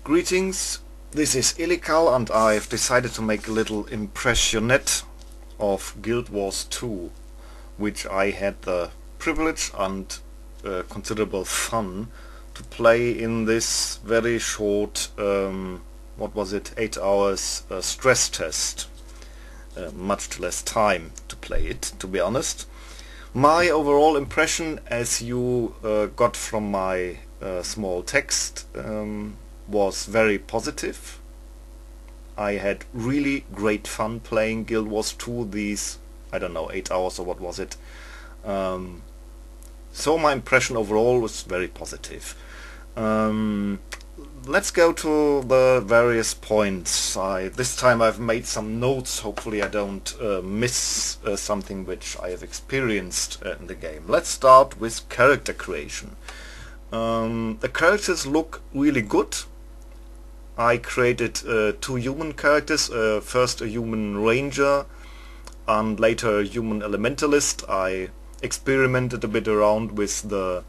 Greetings, this is Illegal and I've decided to make a little impressionette of Guild Wars 2, which I had the privilege and considerable fun to play in this very short, 8 hours stress test. Much less time to play it, to be honest. My overall impression, as you got from my small text, was very positive. I had really great fun playing Guild Wars 2 these, I don't know, 8 hours or what was it. So my impression overall was very positive. Let's go to the various points. This time I've made some notes. Hopefully I don't miss something which I have experienced in the game. Let's start with character creation. The characters look really good. I created 2 human characters, first a human ranger and later a human elementalist. I experimented a bit around with the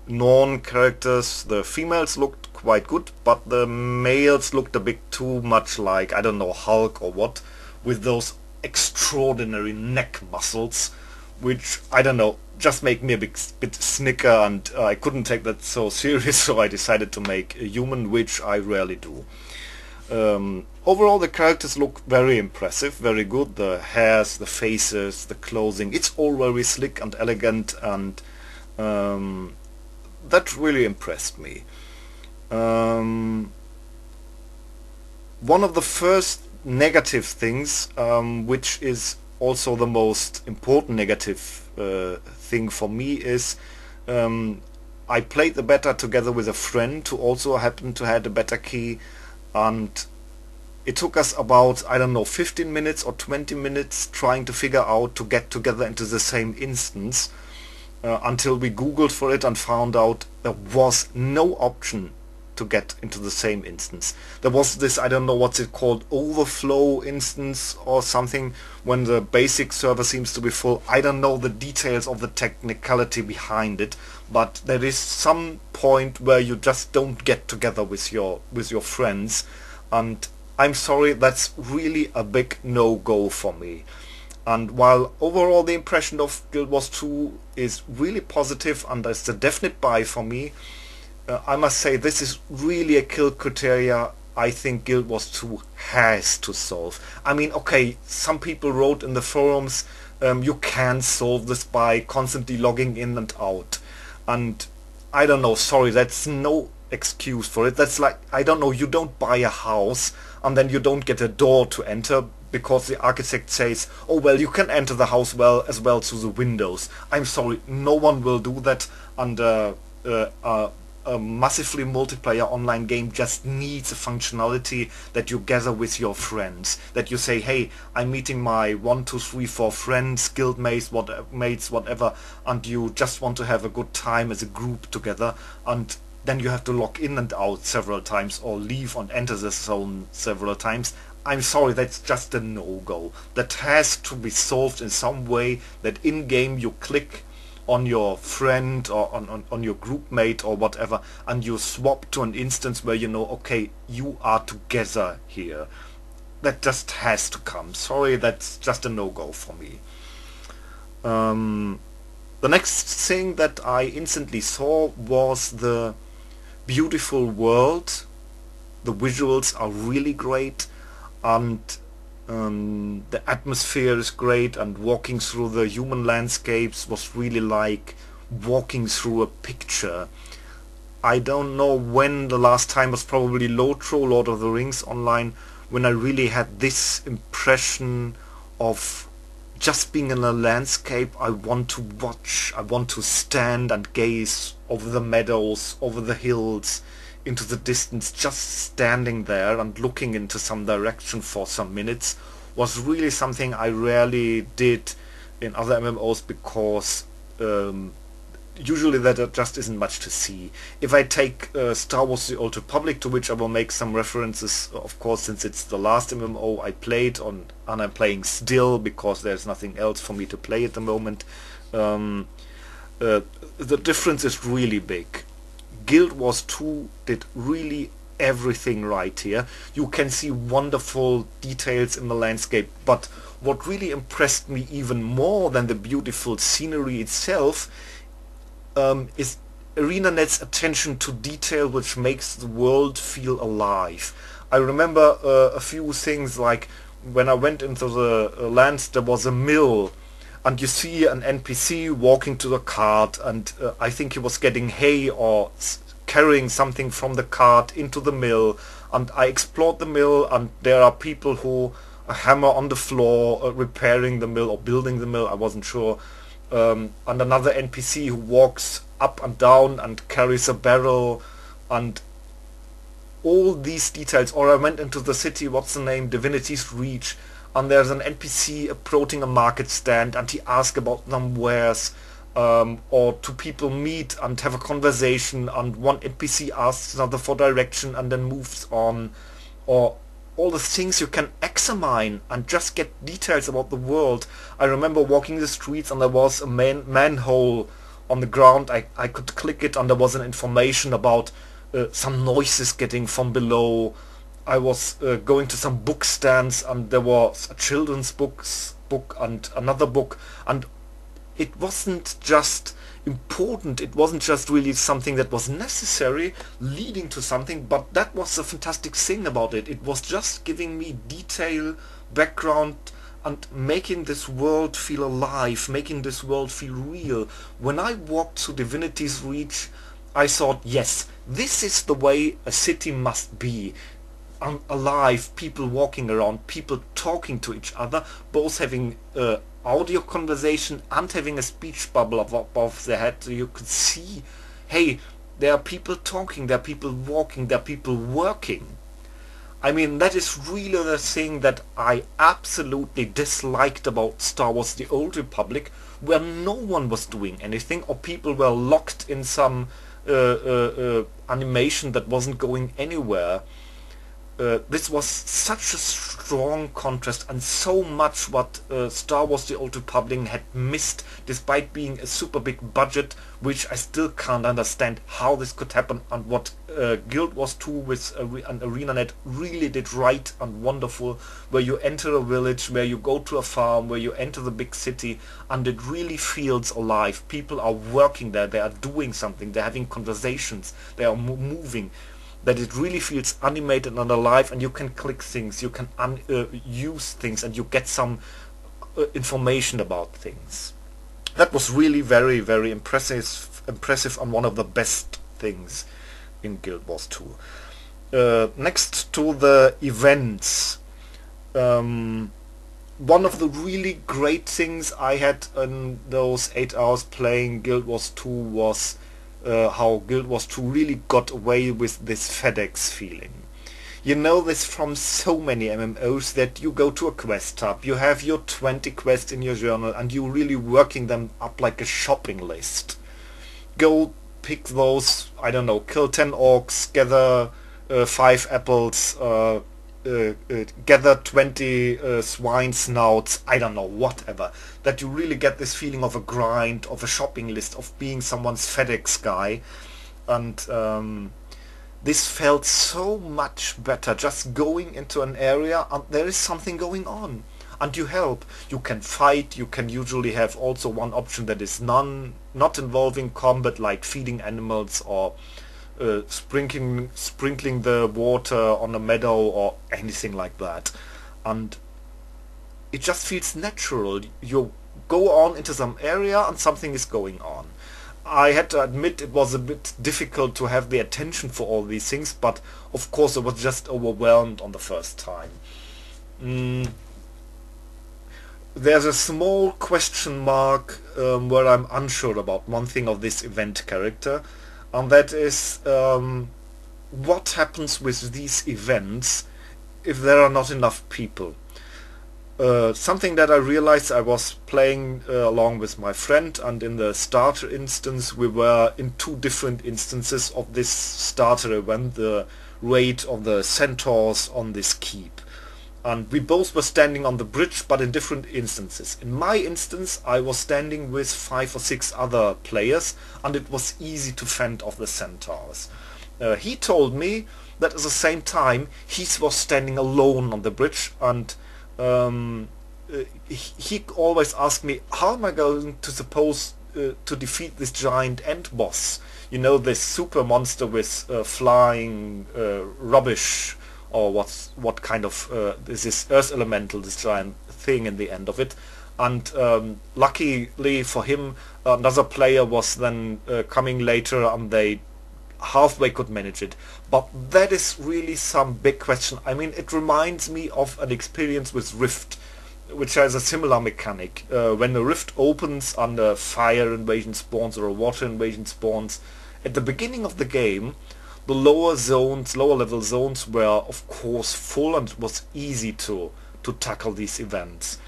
Norn characters. The females looked quite good, but the males looked a bit too much like, I don't know, Hulk or what, with those extraordinary neck muscles, which, I don't know, just make me a bit snicker, and I couldn't take that so serious, so I decided to make a human, which I rarely do. Overall the characters look very impressive, very good. The hairs, the faces, the clothing, it's all very slick and elegant, and that really impressed me. One of the first negative things, which is also the most important negative thing for me, is I played the beta together with a friend who also happened to have a beta key, and it took us about, I don't know, 15 minutes or 20 minutes trying to figure out to get together into the same instance, until we googled for it and found out there was no option to get into the same instance. There was this, I don't know what's it called, overflow instance or something, when the basic server seems to be full. I don't know the details of the technicality behind it, but there is some point where you just don't get together with your friends, and I'm sorry, that's really a big no-go for me. And while overall the impression of Guild Wars 2 is really positive and it's a definite buy for me, I must say this is really a kill criteria I think Guild Wars 2 has to solve. I mean, okay, some people wrote in the forums, you can solve this by constantly logging in and out. And I don't know, sorry, that's no excuse for it. That's like, I don't know, you don't buy a house and then you don't get a door to enter because the architect says, oh well, you can enter the house as well through the windows. I'm sorry, no one will do that, and a massively multiplayer online game just needs a functionality that you gather with your friends, that you say, hey, I'm meeting my 1, 2, 3, 4 friends, guild mates, whatever, and you just want to have a good time as a group together, and then you have to log in and out several times or leave and enter the zone several times. I'm sorry, that's just a no-go. That has to be solved in some way, that in-game you click on your friend or on your group mate or whatever, and you swap to an instance where you know, okay, you are together here. That just has to come. Sorry, that's just a no-go for me. The next thing that I instantly saw was the beautiful world. The visuals are really great, and the atmosphere is great, and walking through the human landscapes was really like walking through a picture. I don't know when the last time was, probably Lotro, Lord of the Rings Online, when I really had this impression of just being in a landscape I want to watch. I want to stand and gaze over the meadows, over the hills, into the distance. Just standing there and looking into some direction for some minutes was really something I rarely did in other MMOs, because usually there just isn't much to see. If I take Star Wars The Old Republic, to which I will make some references, of course, since it's the last MMO I played on, and I'm playing still because there's nothing else for me to play at the moment, the difference is really big. Guild Wars 2 did really everything right here. You can see wonderful details in the landscape, but what really impressed me even more than the beautiful scenery itself is ArenaNet's attention to detail, which makes the world feel alive. I remember a few things, like when I went into the lands, there was a mill, and you see an NPC walking to the cart, and I think he was getting hay or carrying something from the cart into the mill, and I explored the mill, and there are people who hammer on the floor repairing the mill or building the mill, I wasn't sure, and another NPC who walks up and down and carries a barrel, and all these details. Or I went into the city, what's the name, Divinity's Reach, and there's an NPC approaching a market stand, and he asks about some wares, or two people meet and have a conversation, and one NPC asks another for direction and then moves on. Or all the things you can examine and just get details about the world. I remember walking the streets, and there was a manhole on the ground. I could click it, and there was an information about some noises getting from below. I was going to some book stands, and there was a children's book and another book, and it wasn't just important, it wasn't just really something that was necessary leading to something, but that was the fantastic thing about it. It was just giving me detail, background, and making this world feel alive, making this world feel real. When I walked to Divinity's Reach, I thought, yes, this is the way a city must be. Alive, people walking around, people talking to each other, both having audio conversation and having a speech bubble above their head, so you could see, hey, there are people talking, there are people walking, there are people working. I mean, that is really the thing that I absolutely disliked about Star Wars The Old Republic, where no one was doing anything, or people were locked in some animation that wasn't going anywhere. This was such a strong contrast, and so much what Star Wars The Old Republic had missed, despite being a super big budget, which I still can't understand how this could happen, and what Guild Wars 2 with and ArenaNet really did right and wonderful, where you enter a village, where you go to a farm, where you enter the big city, and it really feels alive. People are working there, they are doing something, they're having conversations, they are moving. That it really feels animated and alive, and you can click things, you can use things, and you get some information about things. That was really very, very impressive, and one of the best things in Guild Wars 2. Next to the events, one of the really great things I had in those 8 hours playing Guild Wars 2 was how Guild Wars 2 really got away with this FedEx feeling. You know this from so many MMOs, that you go to a quest hub, you have your 20 quests in your journal, and you're really working them up like a shopping list. Go pick those, I don't know, kill 10 orcs, gather 5 apples, gather 20 swine snouts, I don't know, whatever. That you really get this feeling of a grind, of a shopping list, of being someone's FedEx guy. And this felt so much better, just going into an area and there is something going on. And you help. You can fight, you can usually have also one option that is not involving combat, like feeding animals or sprinkling the water on a meadow or anything like that. And it just feels natural. You go on into some area and something is going on. I had to admit it was a bit difficult to have the attention for all these things, but of course I was just overwhelmed on the first time. There's a small question mark where I'm unsure about one thing of this event character, and that is what happens with these events if there are not enough people. Something that I realized, I was playing along with my friend, and in the starter instance we were in 2 different instances of this starter event, the raid of the centaurs on this keep. And we both were standing on the bridge, but in different instances. In my instance I was standing with 5 or 6 other players, and it was easy to fend off the centaurs. he told me that at the same time he was standing alone on the bridge, and he always asked me, how am I going to suppose to defeat this giant end boss? You know, this super monster with flying rubbish, or what kind of this earth elemental, this giant thing in the end of it. And luckily for him, another player was then coming later, and they halfway could manage it. But that is really some big question. I mean, it reminds me of an experience with Rift, which has a similar mechanic. When the rift opens and a fire invasion spawns or a water invasion spawns, at the beginning of the game, the lower level zones were of course full, and it was easy to tackle these events.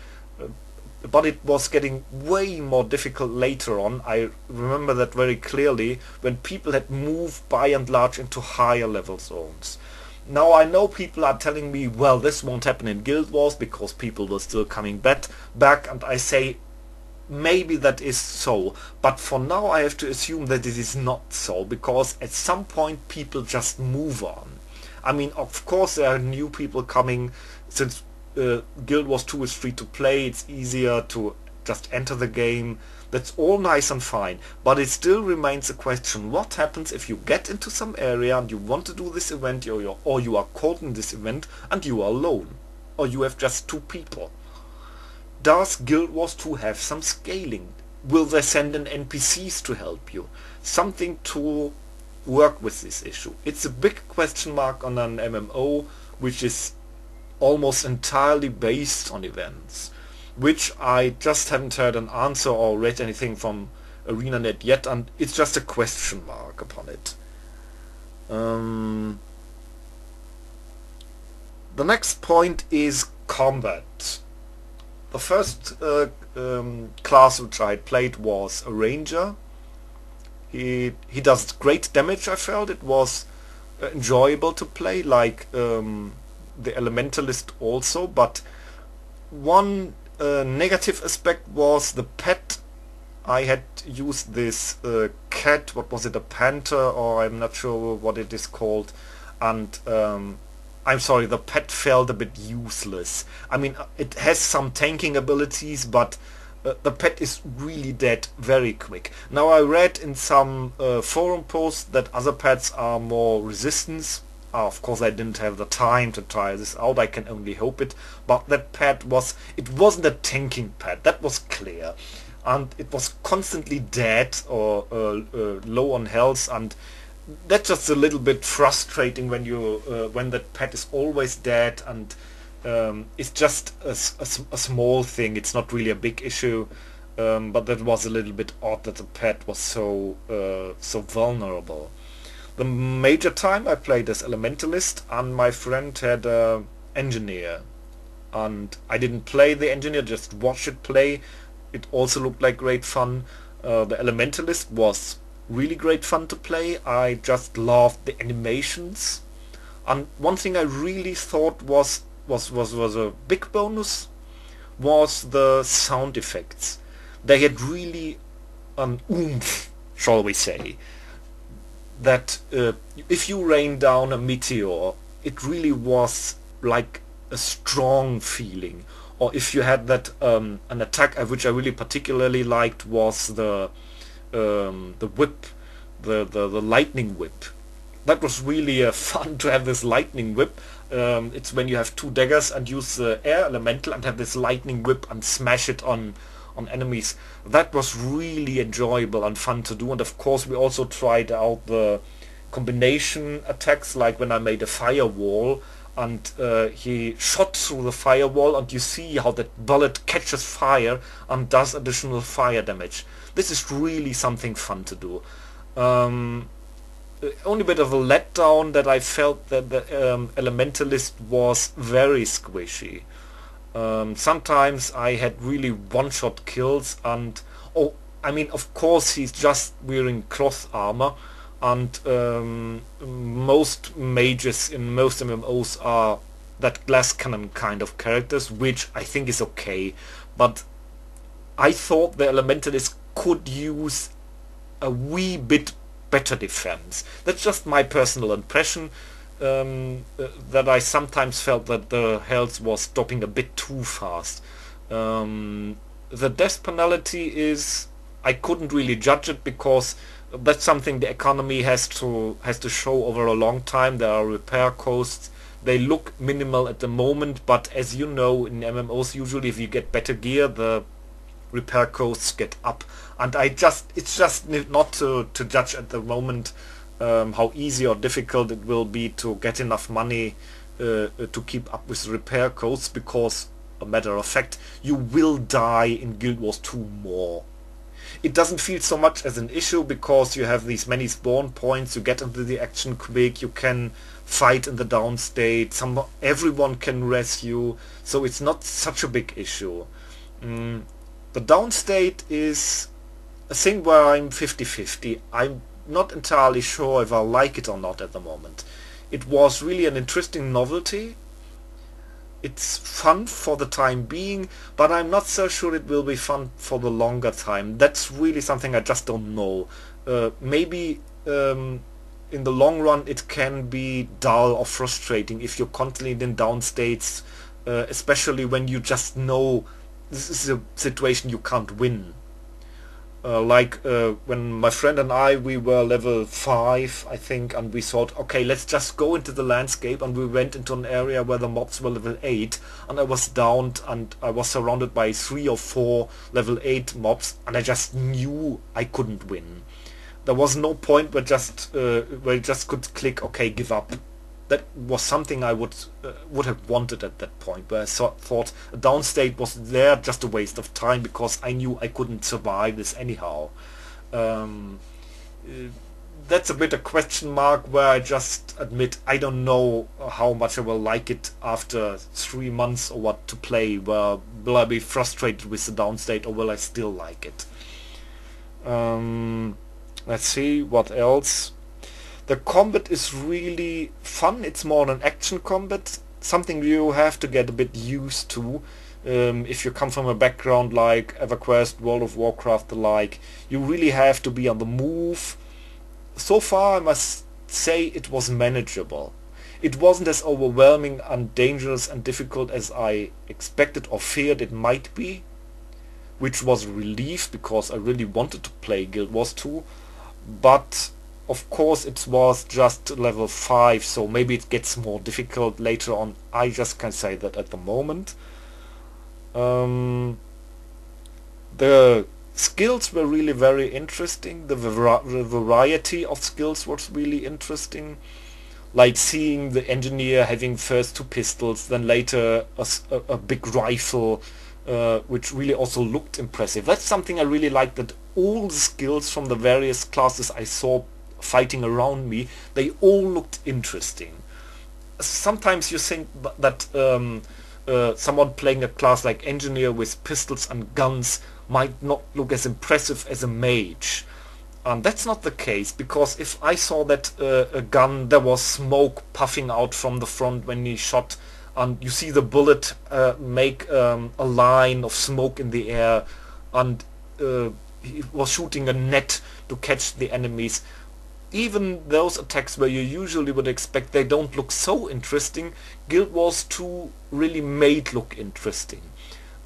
But it was getting way more difficult later on. I remember that very clearly, when people had moved by and large into higher level zones. Now I know people are telling me, well, this won't happen in Guild Wars because people were still coming back, and I say maybe that is so, but for now I have to assume that it is not so, because at some point people just move on. I mean, of course there are new people coming, since Guild Wars 2 is free to play, it's easier to just enter the game. That's all nice and fine, but it still remains a question: what happens if you get into some area and you want to do this event, or you are caught in this event and you are alone, or you have just two people? Does Guild Wars 2 have some scaling? Will they send in NPCs to help you? Something to work with this issue. It's a big question mark on an MMO which is almost entirely based on events, which I just haven't heard an answer or read anything from ArenaNet yet, and it's just a question mark upon it. The next point is combat. The first class which I played was a ranger. He does great damage. I felt it was enjoyable to play, like the elementalist also, but one negative aspect was the pet. I had used this cat, what was it, a panther, or I'm not sure what it is called, and I'm sorry, the pet felt a bit useless. I mean, it has some tanking abilities, but the pet is really dead very quick. Now I read in some forum posts that other pets are more resistance. Of course I didn't have the time to try this out, I can only hope it, but that pet wasn't a tanking pet, that was clear. And it was constantly dead or low on health, and that's just a little bit frustrating when when that pet is always dead, and it's just a small thing, it's not really a big issue, but that was a little bit odd that the pet was so vulnerable. The major time I played as Elementalist, and my friend had an engineer, and I didn't play the engineer, just watch it play. It also looked like great fun. The Elementalist was really great fun to play. I just loved the animations, and one thing I really thought was a big bonus was the sound effects. They had really an oomph, shall we say, that if you rain down a meteor, it really was like a strong feeling. Or if you had that an attack which I really particularly liked was the whip, the lightning whip. That was really fun to have this lightning whip. It's when you have two daggers and use the air elemental and have this lightning whip and smash it on enemies. That was really enjoyable and fun to do, and of course we also tried out the combination attacks, like when I made a firewall and he shot through the firewall and you see how that bullet catches fire and does additional fire damage. This is really something fun to do. Only bit of a letdown that I felt that the Elementalist was very squishy. Sometimes I had really one-shot kills, and I mean, of course he's just wearing cloth armor, and most mages in most MMOs are that glass cannon kind of characters, which I think is okay, but I thought the Elementalist could use a wee bit better defense. That's just my personal impression, that I sometimes felt that the health was dropping a bit too fast. The death penalty is, I couldn't really judge it because that's something the economy has to show over a long time. There are repair costs. They look minimal at the moment, but as you know, in MMOs usually if you get better gear, the repair costs get up. And it's just not to judge at the moment how easy or difficult it will be to get enough money to keep up with repair costs, because a matter of fact, you will die in Guild Wars 2 more. It doesn't feel so much as an issue because you have these many spawn points, you get into the action quick, you can fight in the downstate, everyone can rescue, so it's not such a big issue. The downstate is a thing where I'm 50-50. I'm not entirely sure if I like it or not at the moment. It was really an interesting novelty. It's fun for the time being, but I'm not so sure it will be fun for the longer time. That's really something I just don't know. Maybe in the long run it can be dull or frustrating if you're constantly in downstates, especially when you just know this is a situation you can't win. When my friend and we were level 5, I think, and we thought, okay, let's just go into the landscape, and we went into an area where the mobs were level 8, and I was downed, and I was surrounded by 3 or 4 level 8 mobs, and I just knew I couldn't win. There was no point where you just could click, okay, give up. That was something I would have wanted at that point, where I thought a downstate was there just a waste of time because I knew I couldn't survive this anyhow. That's a bit a question mark where I just admit I don't know how much I will like it after 3 months or what to play. Will I be frustrated with the downstate or will I still like it? Let's see, what else? The combat is really fun. It's more an action combat, something you have to get a bit used to. If you come from a background like EverQuest, World of Warcraft, the like, you really have to be on the move. So far I must say it was manageable. It wasn't as overwhelming and dangerous and difficult as I expected or feared it might be, which was a relief because I really wanted to play Guild Wars 2, but of course it was just level 5, so maybe it gets more difficult later on. I just can say that at the moment. The skills were really very interesting. The variety of skills was really interesting. Like seeing the engineer having first 2 pistols, then later a big rifle, which really also looked impressive. That's something I really liked, that all the skills from the various classes I saw fighting around me, they all looked interesting. Sometimes you think that someone playing a class like engineer with pistols and guns might not look as impressive as a mage, and that's not the case, because if I saw that a gun, there was smoke puffing out from the front when he shot, and you see the bullet make a line of smoke in the air, and he was shooting a net to catch the enemies. Even those attacks where you usually would expect they don't look so interesting, Guild Wars 2 really made look interesting.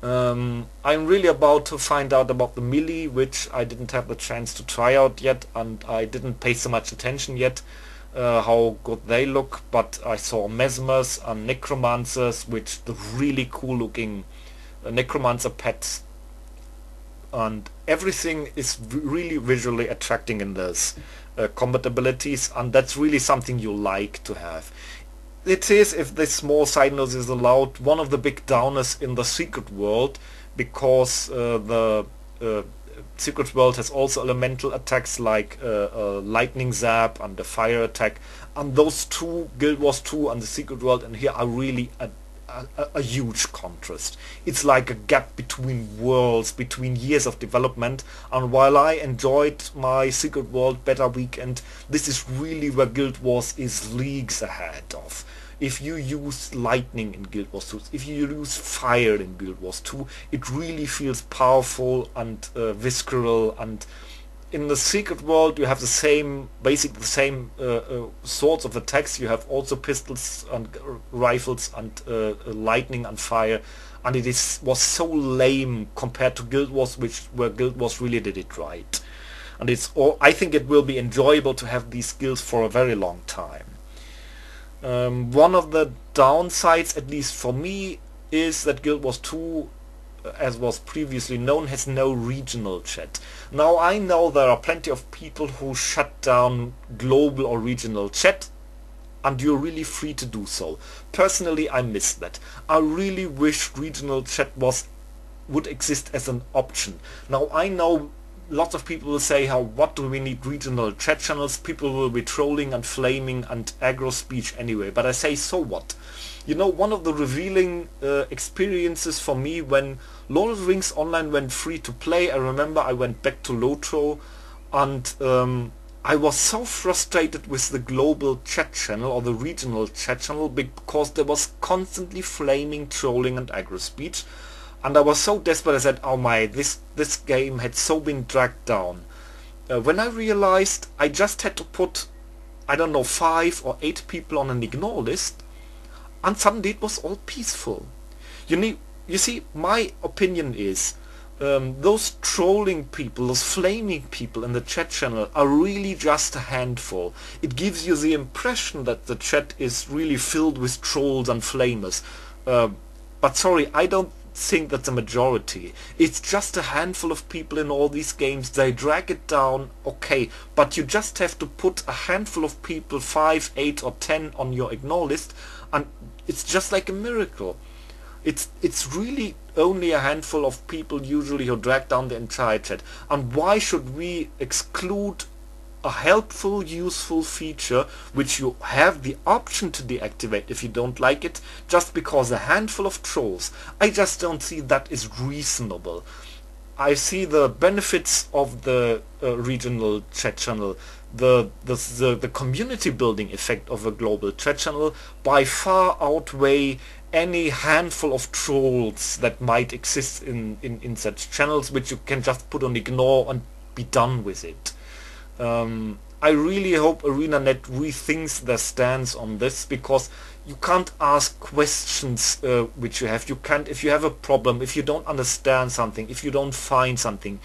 I'm really about to find out about the melee, which I didn't have the chance to try out yet, and I didn't pay so much attention yet how good they look, but I saw Mesmers and Necromancers, which the really cool looking Necromancer pets, and everything is really visually attracting in this combat abilities, and that's really something you like to have. It is, if this small side note is allowed, one of the big downers in the Secret World, because the Secret World has also elemental attacks like a lightning zap and a fire attack, and those two, Guild Wars 2 and the Secret World, and here are really a huge contrast. It's like a gap between worlds, between years of development, and while I enjoyed my Secret World beta weekend, this is really where Guild Wars is leagues ahead of. If you use lightning in Guild Wars 2, if you use fire in Guild Wars 2, it really feels powerful and visceral, and in the secret world you have the same, basically the same sorts of attacks. You have also pistols and rifles and lightning and fire, and was so lame compared to Guild Wars, where Guild Wars really did it right. And I think it will be enjoyable to have these skills for a very long time. One of the downsides, at least for me, is that Guild Wars 2, as was previously known, has no regional chat. Now I know there are plenty of people who shut down global or regional chat, and you're really free to do so. Personally, I miss that. I really wish regional chat would exist as an option. Now I know lots of people will say, what do we need regional chat channels? People will be trolling and flaming and aggro speech anyway. But I say, so what? You know, one of the revealing experiences for me when Lord of the Rings Online went free to play, I remember I went back to Lotro, and I was so frustrated with the global chat channel or the regional chat channel, because there was constantly flaming, trolling and aggro speech. And I was so desperate, I said, oh my, this game had so been dragged down. When I realized I just had to put, I don't know, 5 or 8 people on an ignore list, and suddenly it was all peaceful. You see, my opinion is, those trolling people, those flaming people in the chat channel are really just a handful. It gives you the impression that the chat is really filled with trolls and flamers. But sorry, I don't think that's a majority. It's just a handful of people in all these games. They drag it down, okay, but you just have to put a handful of people, 5, 8 or 10 on your ignore list, and it's just like a miracle. It's really only a handful of people usually who drag down the entire chat. And why should we exclude a helpful, useful feature which you have the option to deactivate if you don't like it, just because a handful of trolls? I just don't see that is reasonable. I see the benefits of the regional chat channel, the community building effect of a global chat channel by far outweigh any handful of trolls that might exist in such channels, which you can just put on ignore and be done with it. I really hope ArenaNet rethinks their stance on this, because you can't ask questions which you have. You can't, if you have a problem, if you don't understand something, if you don't find something.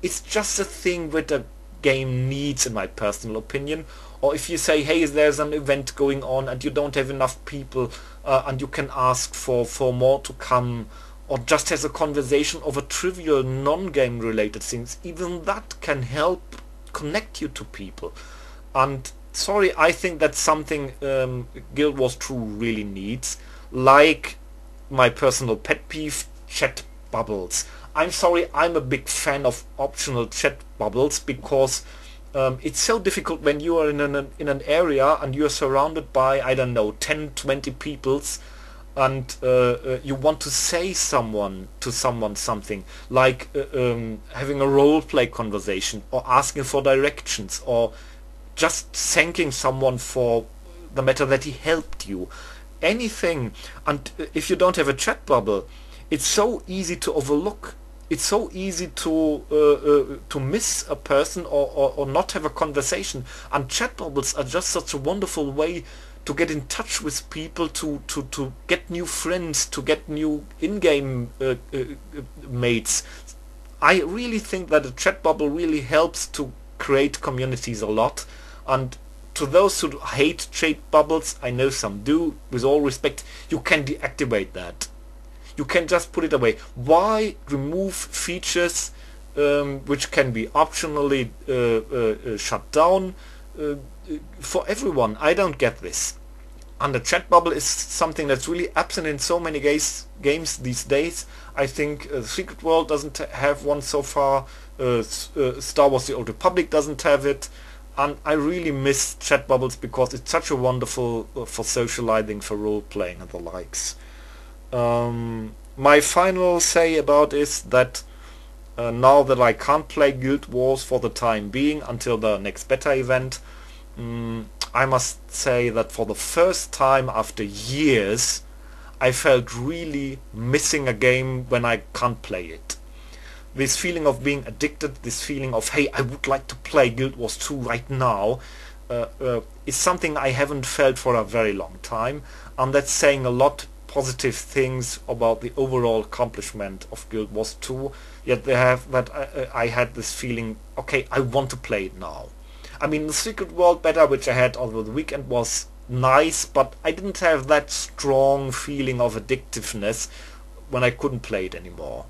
It's just a thing that a game needs, in my personal opinion. Or if you say, hey, there's an event going on and you don't have enough people, and you can ask for more to come, or just has a conversation over trivial non-game related things, even that can help connect you to people. And sorry, I think that's something Guild Wars 2 really needs. Like my personal pet peeve, chat bubbles. I'm sorry, I'm a big fan of optional chat bubbles, because it's so difficult when you are in an area and you are surrounded by, I don't know, 10-20 peoples, and you want to say to someone something, like having a roleplay conversation, or asking for directions, or just thanking someone for the matter that he helped you, anything. And if you don't have a chat bubble, it's so easy to overlook. It's so easy to miss a person, or not have a conversation. And chat bubbles are just such a wonderful way to get in touch with people, to get new friends, to get new in-game mates. I really think that a chat bubble really helps to create communities a lot. And to those who hate chat bubbles, I know some do, with all respect, you can deactivate that. You can just put it away. Why remove features which can be optionally shut down for everyone? I don't get this. And the chat bubble is something that's really absent in so many games these days. I think Secret World doesn't have one so far. Star Wars The Old Republic doesn't have it. And I really miss chat bubbles, because it's such a wonderful for socializing, for role-playing and the likes. My final say about is that now that I can't play Guild Wars for the time being until the next beta event, I must say that for the first time after years I felt really missing a game when I can't play it. this feeling of being addicted, this feeling of, hey, I would like to play Guild Wars 2 right now, is something I haven't felt for a very long time, and that's saying a lot positive things about the overall accomplishment of Guild Wars 2. Yet they have that I had this feeling, okay, I want to play it now. I mean, the Secret World beta which I had over the weekend was nice, but I didn't have that strong feeling of addictiveness when I couldn't play it anymore.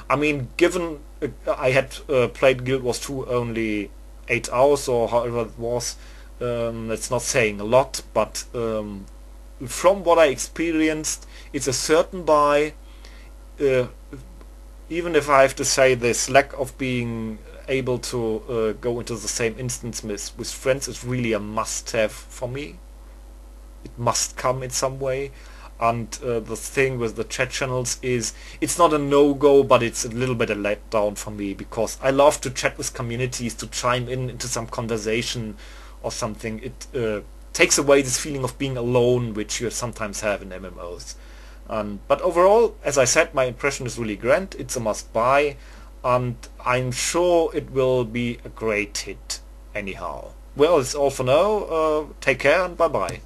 I mean, given I had played Guild Wars 2 only 8 hours or however it was, that's not saying a lot, but from what I experienced, it's a certain buy. Even if I have to say this lack of being able to go into the same instance with friends is really a must-have for me. It must come in some way. And the thing with the chat channels is, it's not a no-go, but it's a little bit a letdown for me, because I love to chat with communities, to chime in into some conversation or something. It takes away this feeling of being alone, which you sometimes have in MMOs. But overall, as I said, my impression is really grand. It's a must-buy, and I'm sure it will be a great hit anyhow. Well, it's all for now. Take care and bye-bye.